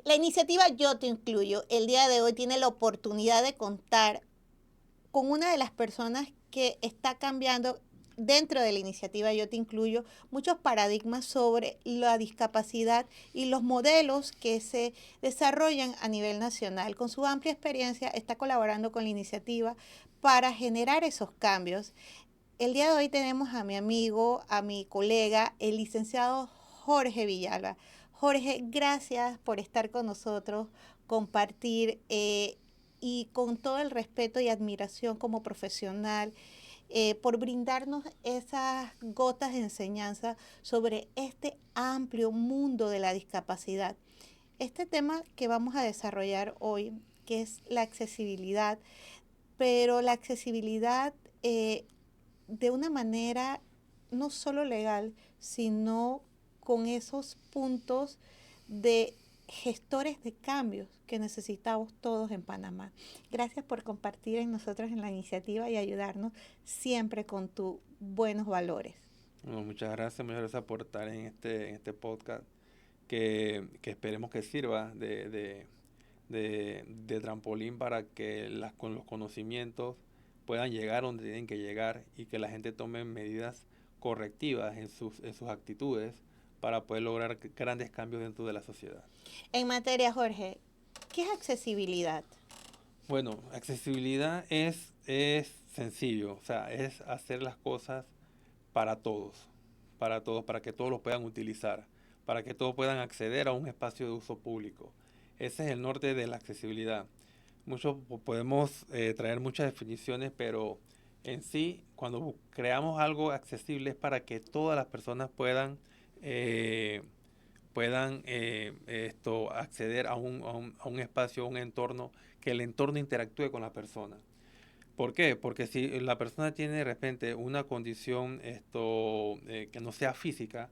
La iniciativa Yo Te Incluyo el día de hoy tiene la oportunidad de contar con una de las personas que está cambiando dentro de la iniciativa Yo Te Incluyo muchos paradigmas sobre la discapacidad y los modelos que se desarrollan a nivel nacional. Con su amplia experiencia está colaborando con la iniciativa para generar esos cambios. El día de hoy tenemos a mi amigo, a mi colega, el licenciado Jorge Villalba. Jorge, gracias por estar con nosotros, compartir y con todo el respeto y admiración como profesional, por brindarnos esas gotas de enseñanza sobre este amplio mundo de la discapacidad. Este tema que vamos a desarrollar hoy, que es la accesibilidad, pero la accesibilidad de una manera no solo legal, sino con esos puntos de gestores de cambios que necesitamos todos en Panamá. Gracias por compartir en nosotros en la iniciativa y ayudarnos siempre con tus buenos valores. Bueno, muchas gracias por estar en este podcast que esperemos que sirva de trampolín para que con los conocimientos puedan llegar donde tienen que llegar y que la gente tome medidas correctivas en sus actitudes para poder lograr grandes cambios dentro de la sociedad. En materia, Jorge, ¿qué es accesibilidad? Bueno, accesibilidad es sencillo, o sea, es hacer las cosas para todos, para que todos lo puedan utilizar, para que todos puedan acceder a un espacio de uso público. Ese es el norte de la accesibilidad. Podemos traer muchas definiciones, pero en sí, cuando creamos algo accesible es para que todas las personas eh, puedan acceder a un espacio, a un entorno, que el entorno interactúe con la persona. ¿Por qué? Porque si la persona tiene de repente una condición que no sea física,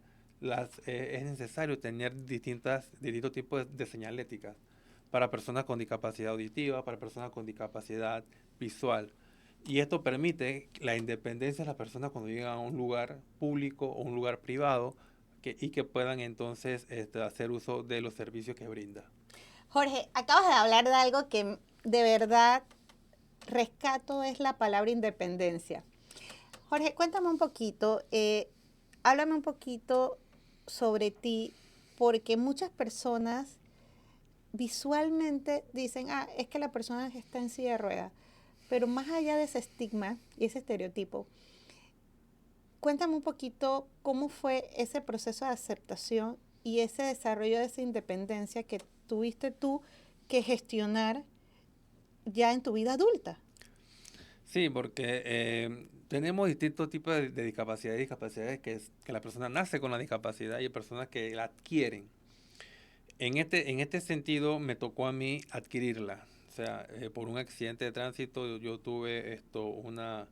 es necesario tener distintos tipos de señaléticas para personas con discapacidad auditiva, para personas con discapacidad visual. Y esto permite la independencia de las personas cuando llegan a un lugar público o un lugar privado y que puedan entonces hacer uso de los servicios que brinda. Jorge, acabas de hablar de algo que de verdad rescato, es la palabra independencia. Jorge, cuéntame un poquito, háblame un poquito sobre ti, porque muchas personas visualmente dicen, ah, es que la persona está en silla de ruedas, pero más allá de ese estigma y ese estereotipo, cuéntame un poquito cómo fue ese proceso de aceptación y ese desarrollo de esa independencia que tuviste tú que gestionar ya en tu vida adulta. Sí, porque tenemos distintos tipos de discapacidades, discapacidades que la persona nace con la discapacidad y hay personas que la adquieren. En este sentido me tocó a mí adquirirla. O sea, por un accidente de tránsito yo tuve una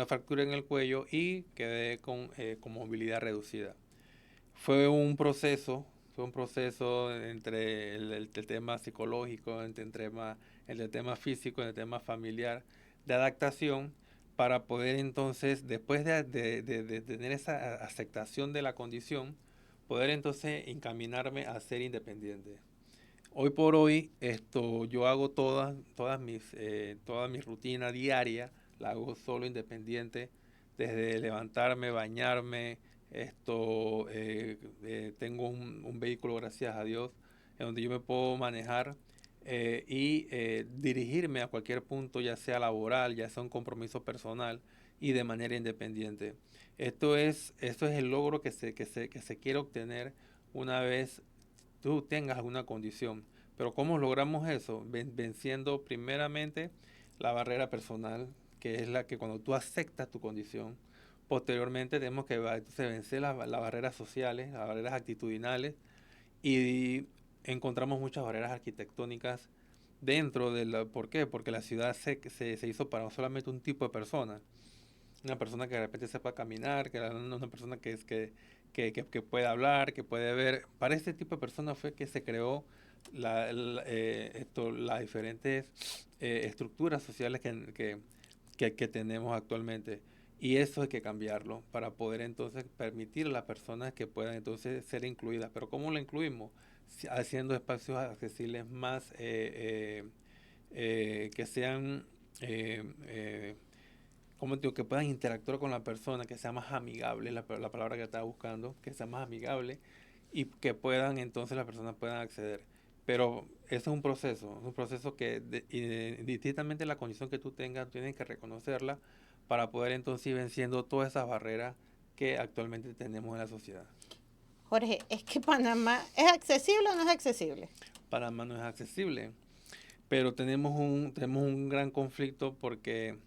fractura en el cuello y quedé con movilidad reducida. Fue un proceso entre el tema psicológico, entre el tema físico, entre el tema familiar, de adaptación, para poder entonces, después de tener esa aceptación de la condición, poder entonces encaminarme a ser independiente. Hoy por hoy, yo hago toda mi rutina diaria, la hago solo independiente, desde levantarme, bañarme, tengo un vehículo, gracias a Dios, en donde yo me puedo manejar y dirigirme a cualquier punto, ya sea laboral, ya sea un compromiso personal y de manera independiente. Esto es el logro que se quiere obtener una vez tú tengas alguna condición. Pero ¿cómo logramos eso? Venciendo primeramente la barrera personal, que es la que cuando tú aceptas tu condición, posteriormente tenemos que entonces, vencer las barreras sociales, las barreras actitudinales y encontramos muchas barreras arquitectónicas dentro de la... ¿Por qué? Porque la ciudad se hizo para solamente un tipo de persona. Una persona que de repente sepa caminar, una persona que pueda hablar, que puede ver. Para este tipo de personas fue que se creó las diferentes estructuras sociales que tenemos actualmente. Y eso hay que cambiarlo para poder entonces permitir a las personas que puedan entonces ser incluidas. Pero ¿cómo lo incluimos? haciendo espacios accesibles más que sean, como te digo, que puedan interactuar con la persona, que sea más amigable, la palabra que estaba buscando, que sea más amigable y que puedan, entonces las personas puedan acceder. Pero eso es un proceso que distintamente la condición que tú tengas, tienes que reconocerla para poder entonces ir venciendo todas esas barreras que actualmente tenemos en la sociedad. Jorge, ¿es que Panamá es accesible o no es accesible? Panamá no es accesible, pero tenemos un gran conflicto porque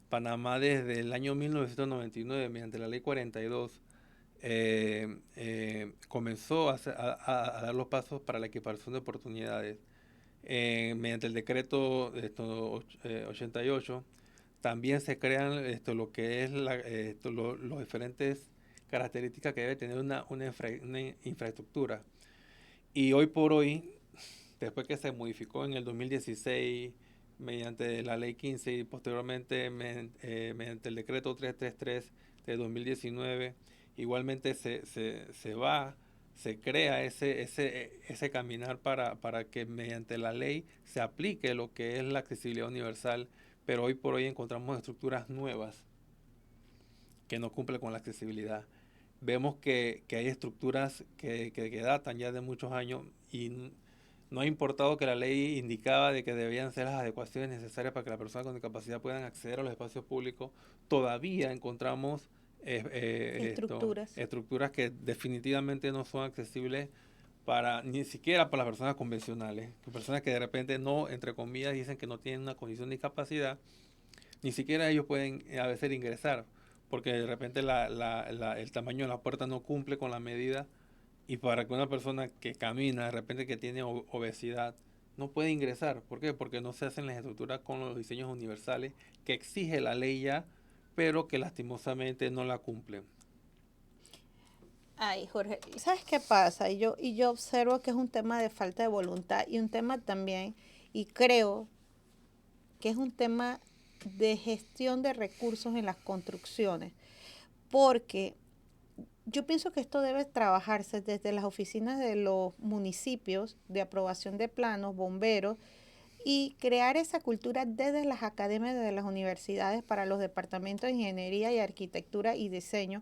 Panamá desde el año 1999, mediante la ley 42, comenzó a dar los pasos para la equiparación de oportunidades. Mediante el decreto 88, también se crean lo que es los diferentes características que debe tener una infraestructura. Y hoy por hoy, después que se modificó en el 2016 mediante la ley 15 y posteriormente mediante el decreto 333 de 2019, igualmente se crea ese caminar para que mediante la ley se aplique lo que es la accesibilidad universal, pero hoy por hoy encontramos estructuras nuevas que no cumplen con la accesibilidad. Vemos que hay estructuras que datan ya de muchos años y no ha importado que la ley indicaba de que debían ser las adecuaciones necesarias para que las personas con discapacidad puedan acceder a los espacios públicos. Todavía encontramos Estructuras. estructuras que definitivamente no son accesibles para ni siquiera para las personas convencionales, personas que de repente no, entre comillas, dicen que no tienen una condición de discapacidad, ni siquiera ellos pueden a veces ingresar, porque de repente el tamaño de la puerta no cumple con la medida y para que una persona que camina, de repente que tiene obesidad, no puede ingresar. ¿Por qué? Porque no se hacen las estructuras con los diseños universales que exige la ley ya, pero que lastimosamente no la cumplen. Ay, Jorge, ¿sabes qué pasa? Y yo observo que es un tema de falta de voluntad y un tema también, y creo que es un tema de gestión de recursos en las construcciones, porque yo pienso que esto debe trabajarse desde las oficinas de los municipios de aprobación de planos, bomberos, y crear esa cultura desde las academias, desde las universidades para los departamentos de ingeniería y arquitectura y diseño,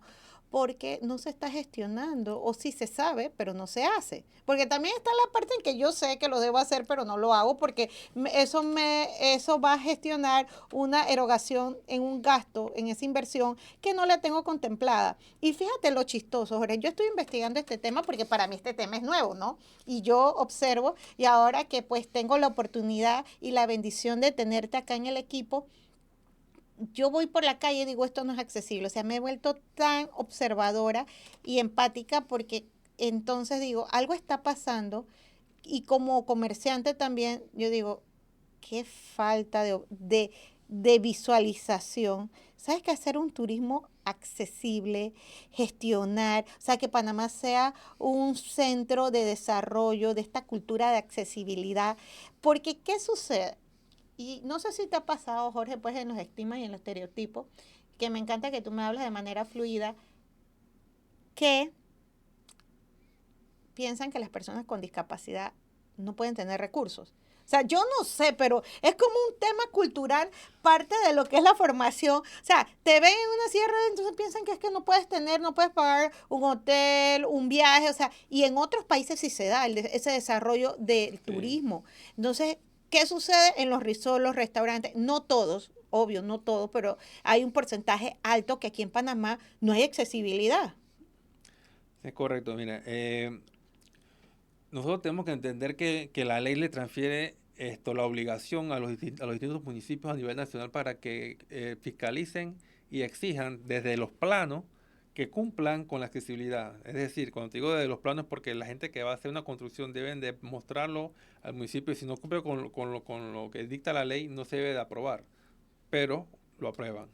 porque no se está gestionando, o sí se sabe, pero no se hace. Porque también está la parte en que yo sé que lo debo hacer, pero no lo hago, porque eso va a gestionar una erogación en un gasto, en esa inversión, que no la tengo contemplada. Y fíjate lo chistoso, Jorge, yo estoy investigando este tema porque para mí este tema es nuevo, ¿no? Y yo observo, y ahora que pues tengo la oportunidad y la bendición de tenerte acá en el equipo, yo voy por la calle y digo, esto no es accesible. O sea, me he vuelto tan observadora y empática porque entonces digo, algo está pasando y como comerciante también, yo digo, qué falta de visualización. ¿Sabes qué? Hacer un turismo accesible, gestionar, o sea, que Panamá sea un centro de desarrollo de esta cultura de accesibilidad. Porque, ¿qué sucede? Y no sé si te ha pasado, Jorge, pues en los estigmas y en los estereotipos, que me encanta que tú me hables de manera fluida, que piensan que las personas con discapacidad no pueden tener recursos. O sea, yo no sé, pero es como un tema cultural, parte de lo que es la formación. O sea, te ven en una sierra, entonces piensan que es que no puedes tener, no puedes pagar un hotel, un viaje, o sea, y en otros países sí se da ese desarrollo del Sí. turismo. Entonces, ¿qué sucede en los resorts, los restaurantes? No todos, obvio, no todos, pero hay un porcentaje alto que aquí en Panamá no hay accesibilidad. Es correcto, mira, nosotros tenemos que entender que la ley le transfiere la obligación a los distintos municipios a nivel nacional para que fiscalicen y exijan desde los planos que cumplan con la accesibilidad. Es decir, cuando te digo desde los planos, porque la gente que va a hacer una construcción deben de mostrarlo al municipio y si no cumple con lo que dicta la ley no se debe de aprobar, pero lo aprueban.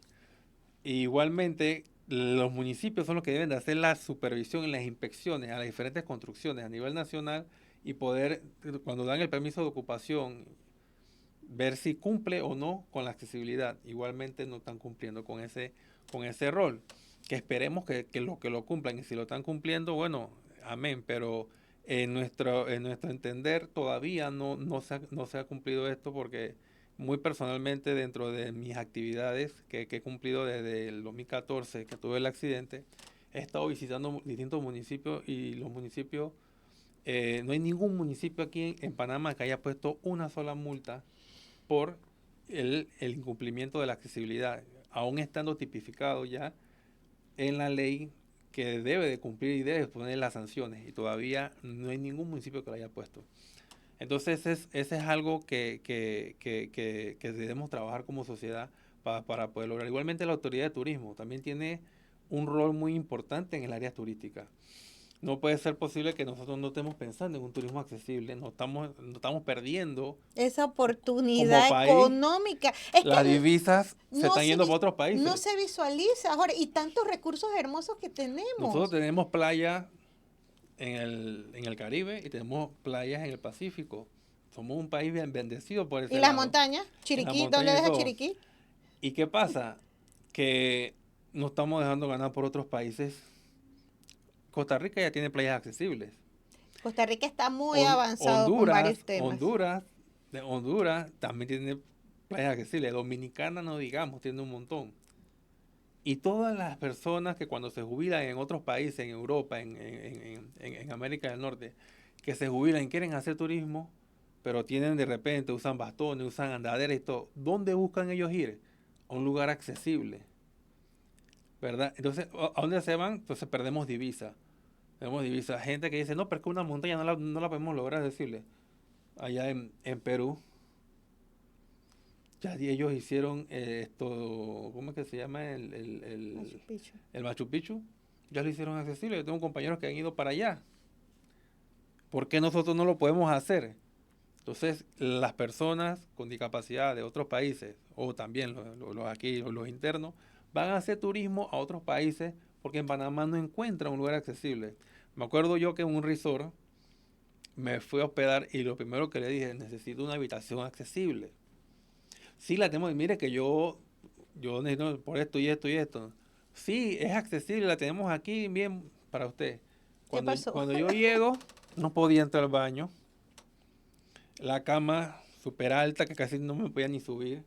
Igualmente, los municipios son los que deben de hacer la supervisión y las inspecciones a las diferentes construcciones a nivel nacional y poder, cuando dan el permiso de ocupación, ver si cumple o no con la accesibilidad. Igualmente no están cumpliendo con ese rol, que esperemos que lo cumplan y si lo están cumpliendo, bueno, amén, pero En nuestro entender todavía no se ha cumplido esto porque muy personalmente dentro de mis actividades que he cumplido desde el 2014 que tuve el accidente, he estado visitando distintos municipios y los municipios, no hay ningún municipio aquí en Panamá que haya puesto una sola multa por el incumplimiento de la accesibilidad, aún estando tipificado ya en la ley que debe de cumplir y debe poner las sanciones, y todavía no hay ningún municipio que lo haya puesto. Entonces ese es algo que debemos trabajar como sociedad para poder lograr. Igualmente la autoridad de turismo también tiene un rol muy importante en el área turística. No puede ser posible que nosotros no estemos pensando en un turismo accesible, no estamos perdiendo Esa como oportunidad país. económica. Es que Las divisas se no están se, yendo para otros no países. se visualiza, Jorge, y tantos recursos hermosos que Nosotros tenemos. tenemos playa en el Caribe y tenemos playas en el Pacífico. Somos un país bien bendecido por ¿Y ese las lado, montañas? en las Chiriquí, ¿dónde montañas y deja todo. Chiriquí? ¿Y qué pasa? Que nos estamos dejando ganar por otros países. Costa Rica ya tiene playas accesibles. Costa Rica está muy avanzado con Honduras, varios temas. Honduras también tiene playas accesibles. Dominicana, no digamos, tiene un montón. Y todas las personas que cuando se jubilan en otros países, en Europa, en América del Norte, que se jubilan y quieren hacer turismo, pero tienen de repente, usan bastones, usan andaderas y todo, ¿dónde buscan ellos ir? A un lugar accesible, ¿verdad? Entonces, ¿a dónde se van? Entonces perdemos divisa. Perdemos divisa. Gente que dice, no, pero es que una montaña no la podemos lograr, decirle. Allá en Perú, ya ellos hicieron esto, ¿cómo es que se llama? Machu Picchu. El Machu Picchu. Ya lo hicieron accesible. Yo tengo compañeros que han ido para allá. ¿Por qué nosotros no lo podemos hacer? Entonces, las personas con discapacidad de otros países, o también los internos, van a hacer turismo a otros países porque en Panamá no encuentran un lugar accesible. Me acuerdo yo que en un resort me fui a hospedar y lo primero que le dije, necesito una habitación accesible. Sí, la tenemos, mire que yo necesito por esto y esto y esto. Sí, es accesible, la tenemos aquí bien para usted. ¿Qué Cuando, pasó? cuando yo llego, no podía entrar al baño. La cama súper alta que casi no me podía ni subir.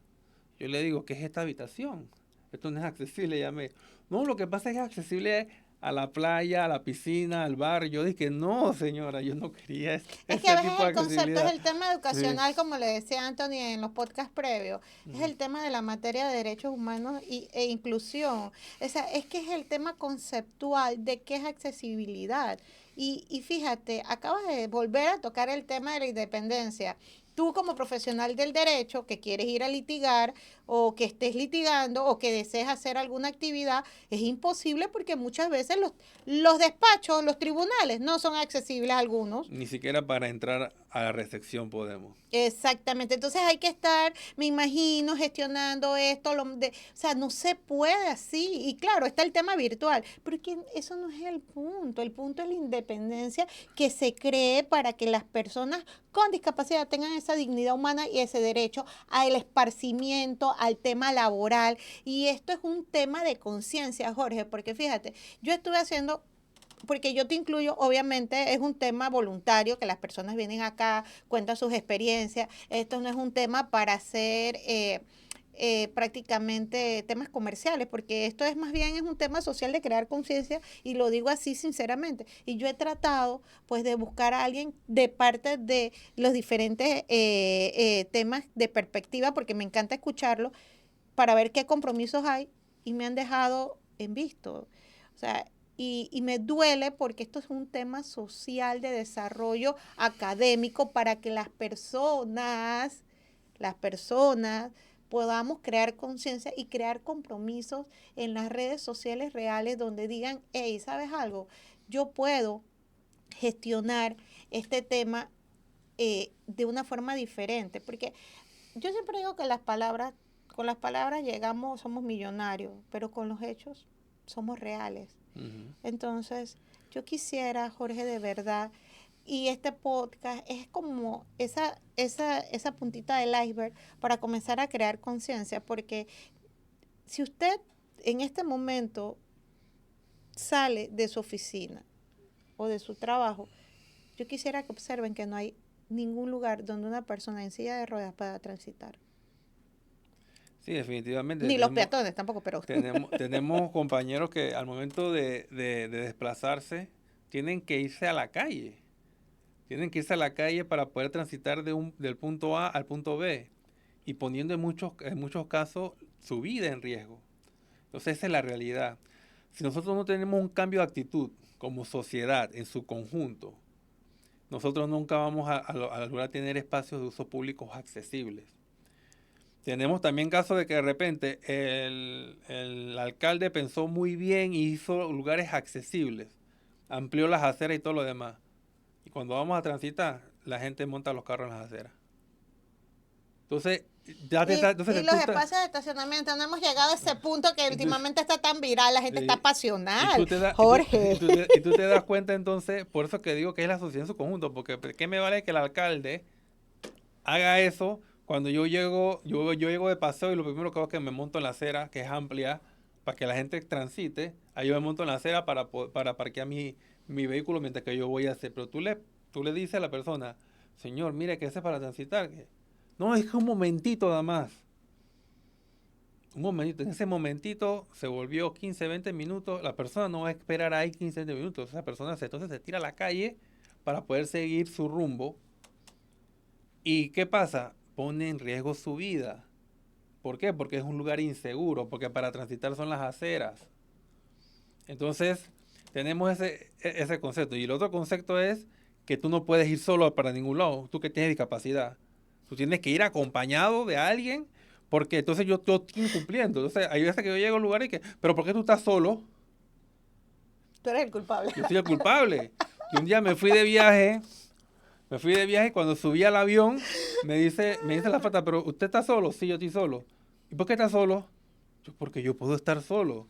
Yo le digo, ¿qué es esta habitación? Esto no es accesible, ya me... No, lo que pasa es que es accesible a la playa, a la piscina, al bar. Yo dije, no, señora, yo no quería Es que a ese veces tipo de el concepto es accesibilidad. el tema Sí. educacional, como le decía Anthony en los podcasts previos, es Ujú. el tema de la materia de derechos humanos e inclusión. O sea, es que es el tema conceptual de qué es accesibilidad. Y fíjate, acabas de volver a tocar el tema de la independencia. Tú como profesional del derecho que quieres ir a litigar o que estés litigando o que desees hacer alguna actividad, es imposible porque muchas veces los despachos, los tribunales no son accesibles a algunos. Ni siquiera para entrar a la recepción podemos. Exactamente, entonces hay que estar, me imagino, gestionando esto, o sea, no se puede así. Y claro, está el tema virtual, pero es que eso no es el punto es la independencia que se cree para que las personas con discapacidad tengan esa dignidad humana y ese derecho al esparcimiento, al tema laboral. Y esto es un tema de conciencia, Jorge, porque fíjate, yo estuve haciendo porque yo te incluyo, obviamente es un tema voluntario, que las personas vienen acá, cuentan sus experiencias. Esto no es un tema para hacer prácticamente temas comerciales, porque esto es más bien es un tema social de crear conciencia y lo digo así sinceramente. Y yo he tratado pues de buscar a alguien de parte de los diferentes temas de perspectiva, porque me encanta escucharlo, para ver qué compromisos hay y me han dejado en visto. O sea, y me duele porque esto es un tema social de desarrollo académico para que las personas podamos crear conciencia y crear compromisos en las redes sociales reales donde digan, hey, ¿sabes algo? Yo puedo gestionar este tema de una forma diferente, porque yo siempre digo que con las palabras llegamos, somos millonarios, pero con los hechos somos reales. Ujú. Entonces, yo quisiera, Jorge, de verdad, y este podcast es como esa puntita del iceberg para comenzar a crear conciencia, porque si usted en este momento sale de su oficina o de su trabajo, yo quisiera que observen que no hay ningún lugar donde una persona en silla de ruedas pueda transitar. Sí, definitivamente. Ni los peatones tampoco, pero... Tenemos compañeros que al momento de desplazarse tienen que irse a la calle. Tienen que irse a la calle para poder transitar del punto A al punto B y poniendo en muchos casos su vida en riesgo. Entonces esa es la realidad. Si nosotros no tenemos un cambio de actitud como sociedad en su conjunto, nosotros nunca vamos a lograr tener espacios de uso públicos accesibles. Tenemos también casos de que de repente el alcalde pensó muy bien y hizo lugares accesibles, amplió las aceras y todo lo demás. Y cuando vamos a transitar, la gente monta los carros en las aceras. Entonces, y los espacios de estacionamiento, no hemos llegado a ese punto que últimamente está tan viral, la gente está pasional, Jorge. Y tú te das cuenta entonces, por eso que digo que es la sociedad en su conjunto, porque ¿qué me vale que el alcalde haga eso cuando yo llego de paseo y lo primero que hago es que me monto en la acera, que es amplia, para que la gente transite, ahí yo me monto en la acera para parquear mi vehículo mientras que yo voy a hacer, pero tú le dices a la persona, señor, mire que ese es para transitar, no, es que un momentito nada más. Un momentito. En ese momentito se volvió 15, 20 minutos. La persona no va a esperar ahí 15, 20 minutos. Esa persona entonces se tira a la calle para poder seguir su rumbo. ¿Y qué pasa? Pone en riesgo su vida. ¿Por qué? Porque es un lugar inseguro. Porque para transitar son las aceras. Entonces, tenemos ese concepto. Y el otro concepto es que tú no puedes ir solo para ningún lado. Tú que tienes discapacidad. Tú tienes que ir acompañado de alguien, porque entonces yo estoy incumpliendo. Entonces, hay veces que yo llego a un lugar y que, pero ¿por qué tú estás solo? Tú eres el culpable. Yo soy el culpable. Y un día me fui de viaje y cuando subí al avión, me dice la fata, pero ¿usted está solo? Sí, yo estoy solo. ¿Y por qué está solo? Yo, porque yo puedo estar solo.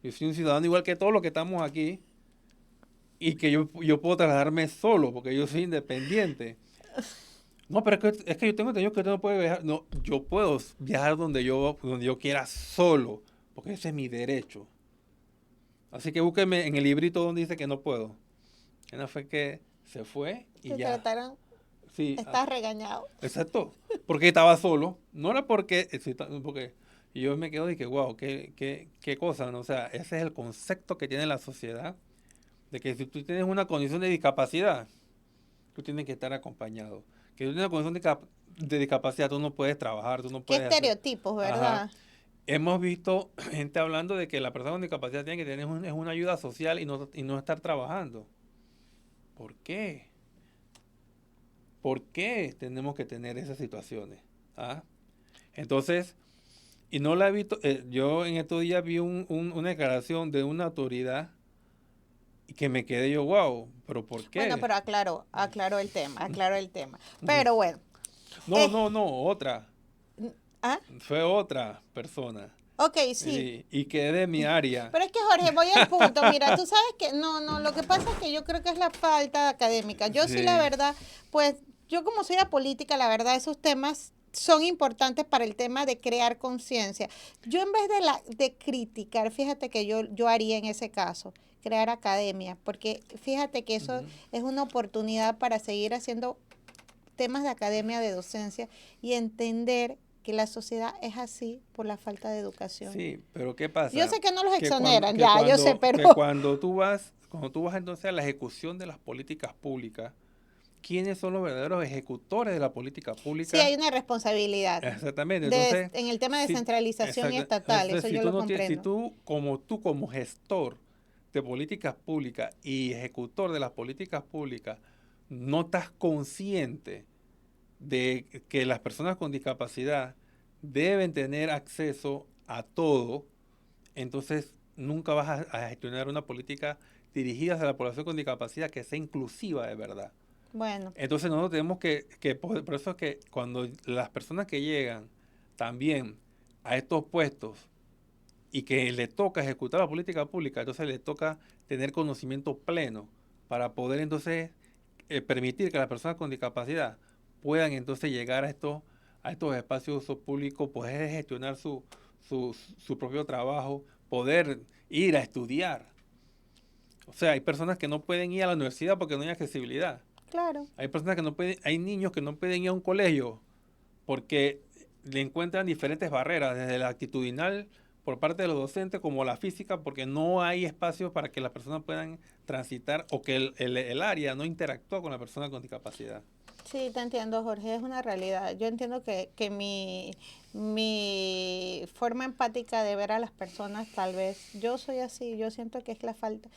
Yo soy un ciudadano igual que todos los que estamos aquí y que yo puedo trasladarme solo, porque yo soy independiente. No, pero es que yo tengo entendido que usted no puede viajar. No, yo puedo viajar donde yo quiera solo, porque ese es mi derecho. Así que búsqueme en el librito donde dice que no puedo. No fue que se fue y Te ya. trataron, Sí, estás regañado. exacto. Porque estaba solo. No era porque y yo me quedo y que, wow, qué cosa, ¿no? O sea, ese es el concepto que tiene la sociedad, de que si tú tienes una condición de discapacidad, tú tienes que estar acompañado. Que tú tienes una condición de discapacidad, tú no puedes trabajar, tú no Qué puedes hacer. estereotipos, ¿verdad? Ajá. Hemos visto gente hablando de que la persona con discapacidad tiene que tener es una ayuda social y no estar trabajando. ¿Por qué? ¿Por qué tenemos que tener esas situaciones? ¿Ah? Entonces, y no la he visto, yo en estos días vi una declaración de una autoridad y que me quedé yo, wow, pero ¿por qué? Bueno, pero aclaro el tema. Pero bueno. No, otra. ¿Ah? Fue otra persona. Ok, sí. Y que es de mi área. Pero es que, Jorge, voy al punto. Mira, tú sabes que no, lo que pasa es que yo creo que es la falta académica. Yo sí, la verdad, pues, yo como soy apolítica, la verdad, esos temas son importantes para el tema de crear conciencia. Yo en vez de criticar, fíjate que yo haría en ese caso, crear academia, porque fíjate que eso es una oportunidad para seguir haciendo temas de academia, de docencia y entender que la sociedad es así por la falta de educación. Sí, pero ¿qué pasa? Yo sé que no los exoneran, yo sé, pero... Que cuando tú vas entonces a la ejecución de las políticas públicas, ¿quiénes son los verdaderos ejecutores de la política pública? Sí, hay una responsabilidad. Exactamente. Entonces, en el tema de descentralización y estatal, eso yo lo comprendo. Si tú como gestor de políticas públicas y ejecutor de las políticas públicas no estás consciente de que las personas con discapacidad deben tener acceso a todo, entonces nunca vas a gestionar una política dirigida hacia la población con discapacidad que sea inclusiva de verdad. Bueno. Entonces nosotros tenemos por eso es que cuando las personas que llegan también a estos puestos y que le toca ejecutar la política pública, entonces les toca tener conocimiento pleno para poder entonces permitir que las personas con discapacidad puedan entonces llegar a estos espacios públicos, poder gestionar su propio trabajo, poder ir a estudiar. O sea, hay personas que no pueden ir a la universidad porque no hay accesibilidad. Claro. Hay personas que no pueden, hay niños que no pueden ir a un colegio porque le encuentran diferentes barreras, desde la actitudinal por parte de los docentes como la física, porque no hay espacio para que las personas puedan transitar o que el área no interactúa con la persona con discapacidad. Sí, te entiendo, Jorge, es una realidad. Yo entiendo que mi forma empática de ver a las personas, tal vez, yo soy así, yo siento que es la falta,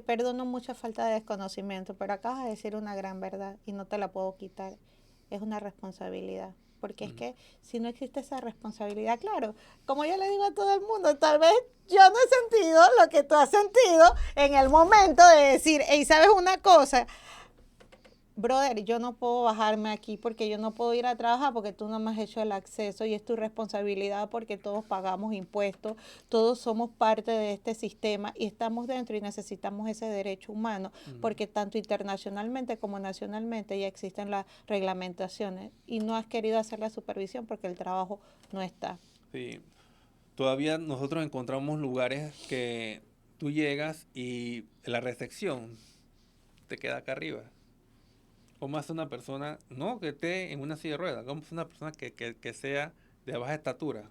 perdono mucha falta de desconocimiento, pero acabas de decir una gran verdad y no te la puedo quitar. Es una responsabilidad. Porque es Ujú. que si no existe esa responsabilidad, claro, como yo le digo a todo el mundo, tal vez yo no he sentido lo que tú has sentido en el momento de decir, hey, ¿sabes una cosa? Brother, yo no puedo bajarme aquí porque yo no puedo ir a trabajar porque tú no me has hecho el acceso y es tu responsabilidad porque todos pagamos impuestos, todos somos parte de este sistema y estamos dentro y necesitamos ese derecho humano Ujú. porque tanto internacionalmente como nacionalmente ya existen las reglamentaciones y no has querido hacer la supervisión porque el trabajo no está. Sí. Todavía nosotros encontramos lugares que tú llegas y la recepción te queda acá arriba. ¿Cómo hace una persona, no que esté en una silla de ruedas, cómo hace una persona que sea de baja estatura?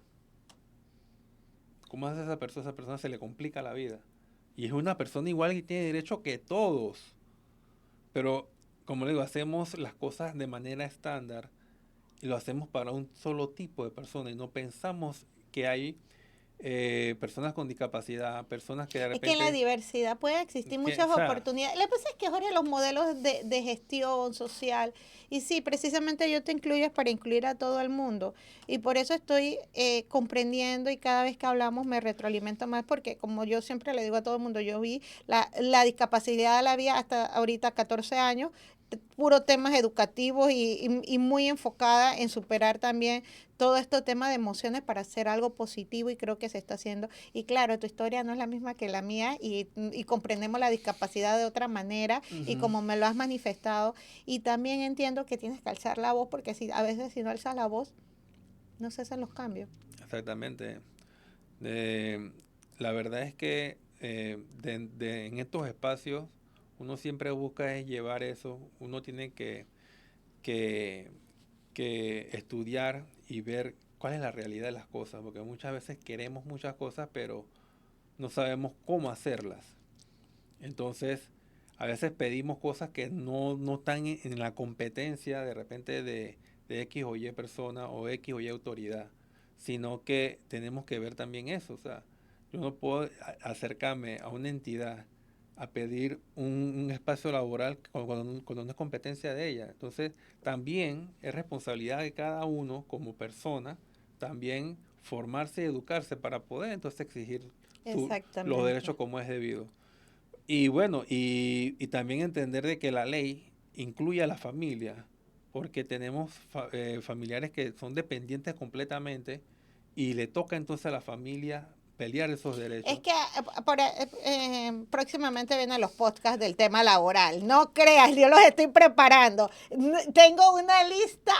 ¿Cómo hace esa persona? Esa persona se le complica la vida. Y es una persona igual que tiene derecho que todos. Pero, como le digo, hacemos las cosas de manera estándar y lo hacemos para un solo tipo de persona y no pensamos que hay personas con discapacidad, personas que de Es que en la repente, diversidad pueden existir o muchas sea, oportunidades. Lo que pasa es que, Jorge, los modelos de gestión social, y sí, precisamente yo te incluyo para incluir a todo el mundo. Y por eso estoy comprendiendo y cada vez que hablamos me retroalimento más, porque como yo siempre le digo a todo el mundo, yo vi la discapacidad la vi hasta ahorita 14 años, puro temas educativos y muy enfocada en superar también todo este tema de emociones para hacer algo positivo y creo que se está haciendo. Y claro, tu historia no es la misma que la mía y comprendemos la discapacidad de otra manera y ujú, como me lo has manifestado. Y también entiendo que tienes que alzar la voz porque si, a veces si no alzas la voz, no cesan los cambios. exactamente. Eh, la verdad es que en estos espacios uno siempre busca es llevar eso, uno tiene que, que estudiar y ver cuál es la realidad de las cosas, porque muchas veces queremos muchas cosas, pero no sabemos cómo hacerlas. Entonces, a veces pedimos cosas que no están en la competencia de repente de X o Y persona o X o Y autoridad, sino que tenemos que ver también eso. O sea, yo no puedo acercarme a una entidad a pedir un espacio laboral cuando no es competencia de ella. Entonces, también es responsabilidad de cada uno como persona también formarse y educarse para poder entonces exigir los Exactamente. derechos como es debido. Y bueno, y también entender de que la ley incluye a la familia, porque tenemos familiares que son dependientes completamente y le toca entonces a la familia pelear esos derechos. Es que próximamente vienen los podcasts del tema laboral. No creas, yo los estoy preparando. Tengo una lista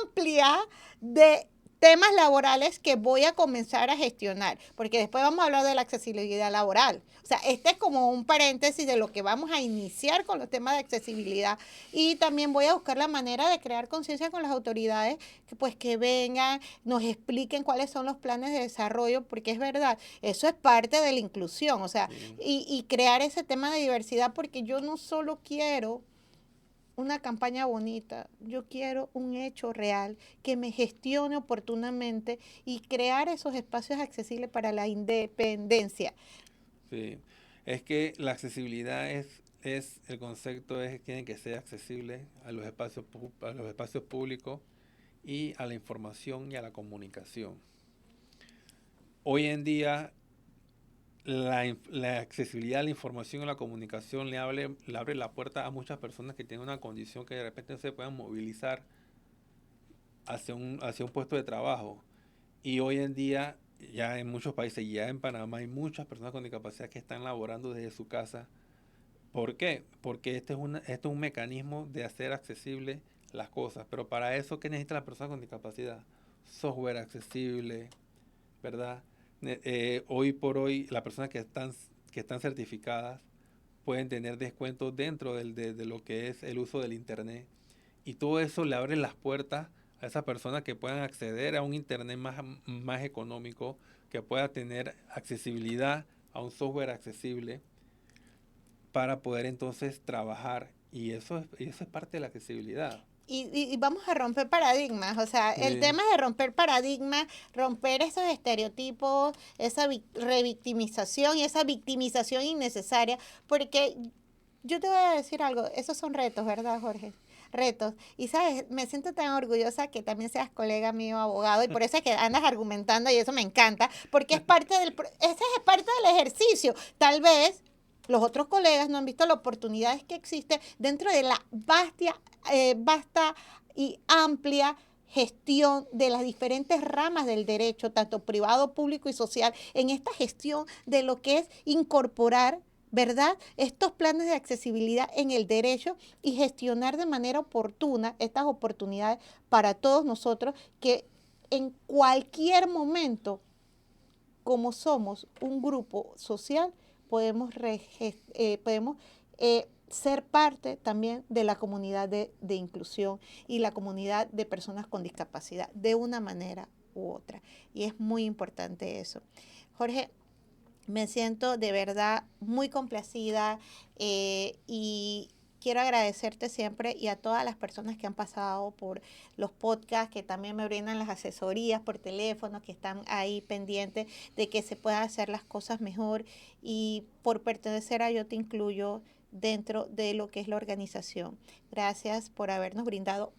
amplia de temas laborales que voy a comenzar a gestionar, porque después vamos a hablar de la accesibilidad laboral. O sea, este es como un paréntesis de lo que vamos a iniciar con los temas de accesibilidad y también voy a buscar la manera de crear conciencia con las autoridades que pues que vengan, nos expliquen cuáles son los planes de desarrollo, porque es verdad, eso es parte de la inclusión, o sea, Sí, y crear ese tema de diversidad, porque yo no solo quiero una campaña bonita, yo quiero un hecho real que me gestione oportunamente y crear esos espacios accesibles para la independencia. sí. Es que la accesibilidad es el concepto es que tiene que ser accesible a los espacios, a los espacios públicos y a la información y a la comunicación. Hoy en día la accesibilidad a la información y la comunicación le abre la puerta a muchas personas que tienen una condición que de repente no se puedan movilizar hacia un puesto de trabajo. Y hoy en día, ya en muchos países, ya en Panamá, hay muchas personas con discapacidad que están laborando desde su casa. ¿Por qué? Porque este es un mecanismo de hacer accesible las cosas. Pero para eso, ¿qué necesita la persona con discapacidad? Software accesible, ¿verdad? Hoy por hoy, las personas que están certificadas pueden tener descuentos dentro de lo que es el uso del Internet. Y todo eso le abre las puertas a esas personas que puedan acceder a un Internet más económico, que pueda tener accesibilidad a un software accesible para poder entonces trabajar. Y eso es parte de la accesibilidad. Y vamos a romper paradigmas, o sea, el Sí. tema de romper paradigmas, romper esos estereotipos, esa revictimización y esa victimización innecesaria, porque yo te voy a decir algo, esos son retos, ¿verdad, Jorge? Retos. Y sabes, me siento tan orgullosa que también seas colega mío, abogado, y por eso es que andas argumentando y eso me encanta, porque ese es parte del ejercicio. Tal vez los otros colegas no han visto las oportunidades que existen dentro de la vasta y amplia gestión de las diferentes ramas del derecho, tanto privado, público y social, en esta gestión de lo que es incorporar, ¿verdad?, estos planes de accesibilidad en el derecho y gestionar de manera oportuna estas oportunidades para todos nosotros que en cualquier momento, como somos un grupo social, podemos ser parte también de la comunidad de inclusión y la comunidad de personas con discapacidad de una manera u otra. Y es muy importante eso. Jorge, me siento de verdad muy complacida y quiero agradecerte siempre y a todas las personas que han pasado por los podcasts, que también me brindan las asesorías por teléfono, que están ahí pendientes de que se puedan hacer las cosas mejor y por pertenecer a Yo Te Incluyo dentro de lo que es la organización. Gracias por habernos brindado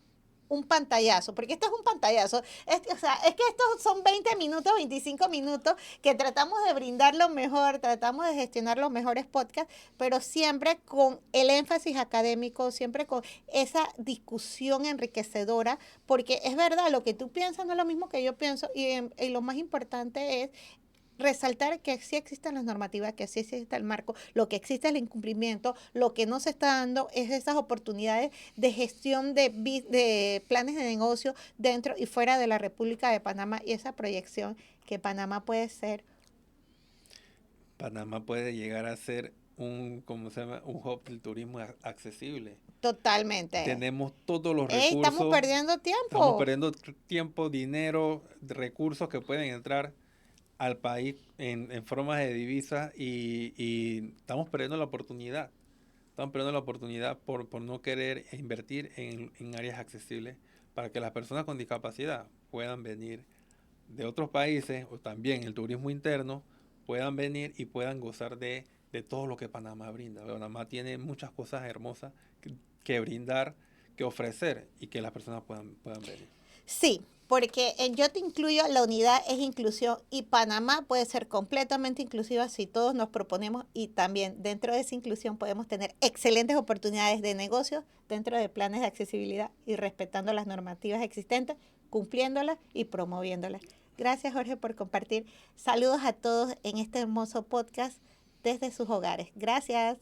un pantallazo, porque esto es un pantallazo, o sea, es que estos son 20 minutos, 25 minutos que tratamos de brindar lo mejor, tratamos de gestionar los mejores podcasts, pero siempre con el énfasis académico, siempre con esa discusión enriquecedora, porque es verdad, lo que tú piensas no es lo mismo que yo pienso y lo más importante es resaltar que sí existen las normativas, que sí existe el marco, lo que existe es el incumplimiento, lo que no se está dando es esas oportunidades de gestión de planes de negocio dentro y fuera de la República de Panamá y esa proyección que Panamá puede ser. Panamá puede llegar a ser ¿cómo se llama? Un hub del turismo accesible. Totalmente. Tenemos todos los ¡Ey, estamos recursos, perdiendo estamos tiempo! perdiendo tiempo, dinero, recursos que pueden entrar al país en formas de divisas y estamos perdiendo la oportunidad. Estamos perdiendo la oportunidad por no querer invertir en áreas accesibles para que las personas con discapacidad puedan venir de otros países o también el turismo interno puedan venir y puedan gozar de todo lo que Panamá brinda. Panamá tiene muchas cosas hermosas que brindar, que ofrecer y que las personas puedan venir. Sí, porque en Yo Te Incluyo la unidad es inclusión y Panamá puede ser completamente inclusiva si todos nos proponemos y también dentro de esa inclusión podemos tener excelentes oportunidades de negocio dentro de planes de accesibilidad y respetando las normativas existentes, cumpliéndolas y promoviéndolas. Gracias, Jorge, por compartir. Saludos a todos en este hermoso podcast desde sus hogares. Gracias.